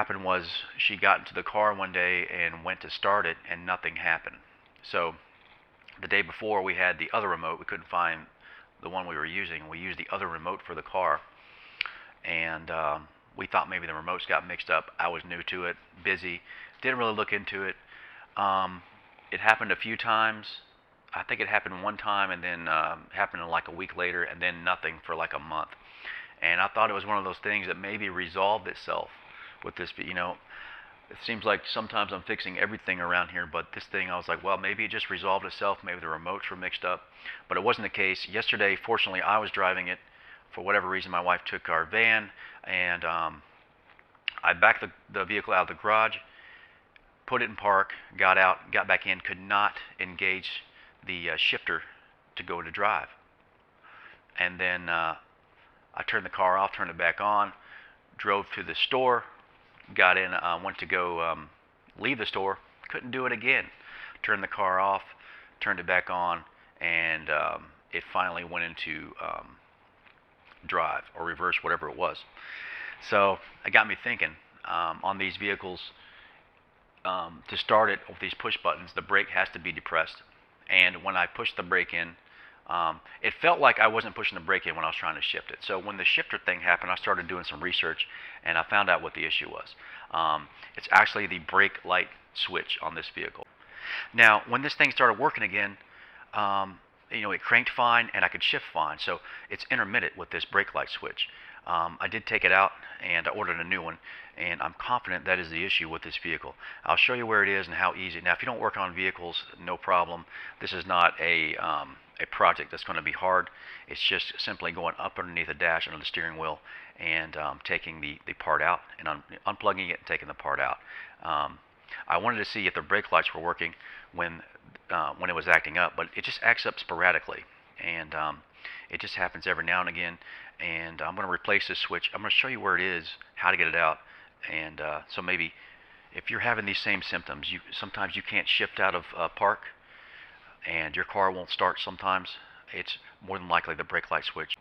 happened was she got into the car one day and went to start it, and nothing happened. So the day before, we had the other remote. We couldn't find the one we were using. We used the other remote for the car, and we thought maybe the remotes got mixed up. I was new to it, busy, didn't really look into it. It happened a few times. I think it happened one time, and then happened like a week later, and then nothing for like a month. And I thought it was one of those things that maybe resolved itself with this. But, it seems like sometimes I'm fixing everything around here, but this thing, I was like, well, maybe it just resolved itself. Maybe the remotes were mixed up, but it wasn't the case. Yesterday, fortunately, I was driving it. For whatever reason, my wife took our van, and I backed the vehicle out of the garage, put it in park, got out, got back in, could not engage the shifter to go to drive. And then I turned the car off, turned it back on, drove to the store, got in, went to go leave the store, couldn't do it again. Turned the car off, turned it back on, and it finally went into drive or reverse, whatever it was. So it got me thinking, on these vehicles, to start it with these push buttons, the brake has to be depressed. And when I pushed the brake in, it felt like I wasn't pushing the brake in when I was trying to shift it. So when the shifter thing happened, I started doing some research, and I found out what the issue was. It's actually the brake light switch on this vehicle. Now, when this thing started working again, it cranked fine and I could shift fine. So it's intermittent with this brake light switch. I did take it out and I ordered a new one, and I'm confident that is the issue with this vehicle. I'll show you where it is and how easy. Now, if you don't work on vehicles, no problem. This is not a project that's going to be hard. It's just simply going up underneath the dash under the steering wheel and taking the part out and unplugging it and taking the part out. I wanted to see if the brake lights were working when it was acting up, but it just acts up sporadically, and it just happens every now and again. And I'm going to replace this switch. I'm going to show you where it is, how to get it out, and so maybe if you're having these same symptoms, sometimes you can't shift out of park, and your car won't start sometimes, it's more than likely the brake light switch.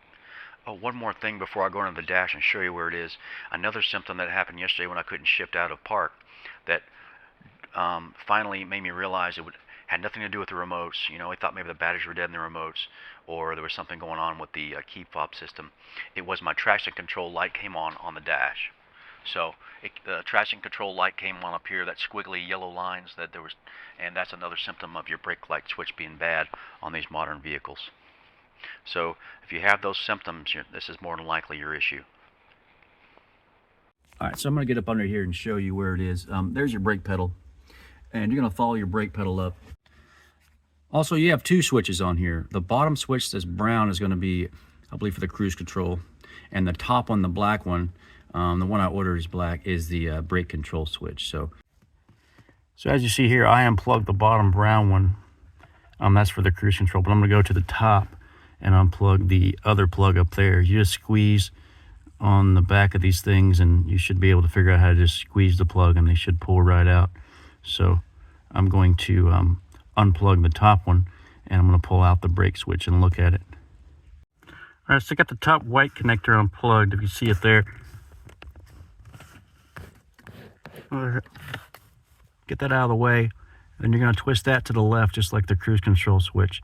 Oh, one more thing before I go into the dash and show you where it is. Another symptom that happened yesterday when I couldn't shift out of park that finally made me realize had nothing to do with the remotes. I thought maybe the batteries were dead in the remotes, or there was something going on with the key fob system. It was my traction control light came on the dash. So the traction control light came on up here, that squiggly yellow lines and that's another symptom of your brake light switch being bad on these modern vehicles. So if you have those symptoms, this is more than likely your issue. All right, so I'm going to get up under here and show you where it is. There's your brake pedal, and you're going to follow your brake pedal up. Also, you have two switches on here. The bottom switch that's brown is going to be, I believe, for the cruise control, and the top one, the black one, the one I ordered is black, is the brake control switch. So as you see here, I unplugged the bottom brown one. That's for the cruise control, but I'm going to go to the top and unplug the other plug up there. You just squeeze on the back of these things, and you should be able to figure out how to just squeeze the plug, and they should pull right out. So I'm going to unplug the top one, and I'm going to pull out the brake switch and look at it. All right, so I got the top white connector unplugged, if you see it there. Get that out of the way, then you're going to twist that to the left just like the cruise control switch.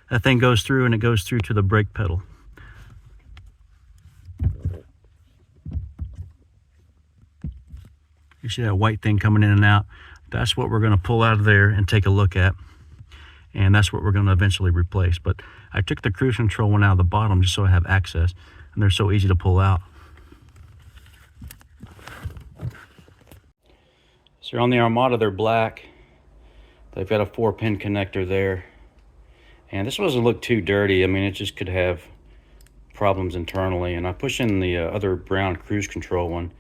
That thing goes through, and it goes through to the brake pedal. You see that white thing coming in and out? That's what we're going to pull out of there and take a look at, and that's what we're going to eventually replace. But I took the cruise control one out of the bottom just so I have access, and they're so easy to pull out. So on the Armada, they're black. They've got a 4-pin connector there. And this doesn't look too dirty. I mean, it just could have problems internally. And I push in the other brown cruise control one,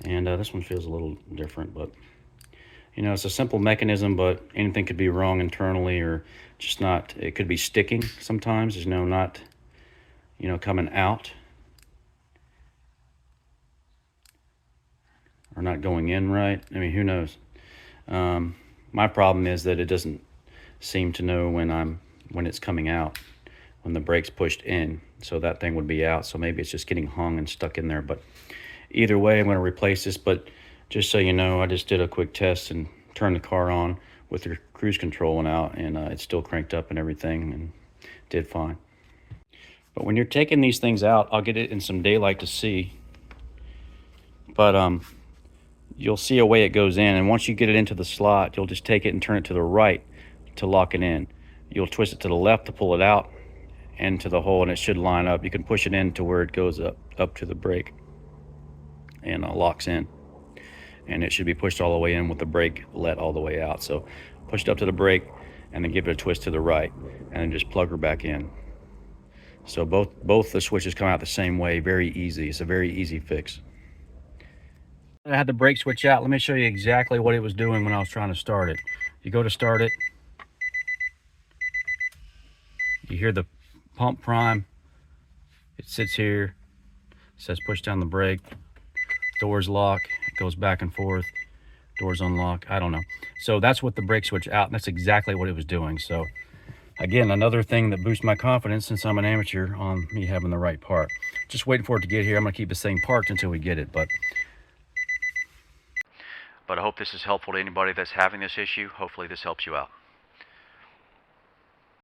and this one feels a little different. But, it's a simple mechanism, but anything could be wrong internally, or just not, it could be sticking sometimes. There's not, coming out. Or not going in right. I mean, who knows? My problem is that it doesn't seem to know when it's coming out, when the brake's pushed in. So that thing would be out. So maybe it's just getting hung and stuck in there. But either way, I'm going to replace this. But just so you know, I just did a quick test and turned the car on with your cruise control one out, and it's still cranked up and everything, and did fine. But when you're taking these things out, I'll get it in some daylight to see. But you'll see a way it goes in, and once you get it into the slot, you'll just take it and turn it to the right to lock it in. You'll twist it to the left to pull it out into the hole, and it should line up. You can push it in to where it goes up to the brake and locks in, and it should be pushed all the way in with the brake let all the way out. So push it up to the brake and then give it a twist to the right, and then just plug her back in. So both the switches come out the same way. Very easy. It's a very easy fix. I had the brake switch out. Let me show you exactly what it was doing when I was trying to start it. You go to start it, you hear the pump prime. It sits here. It says push down the brake. Doors lock. It goes back and forth. Doors unlock. I don't know. So that's with the brake switch out. And that's exactly what it was doing. So again, another thing that boosts my confidence since I'm an amateur on me having the right part. Just waiting for it to get here. I'm going to keep the same parts until we get it. But I hope this is helpful to anybody that's having this issue. Hopefully this helps you out.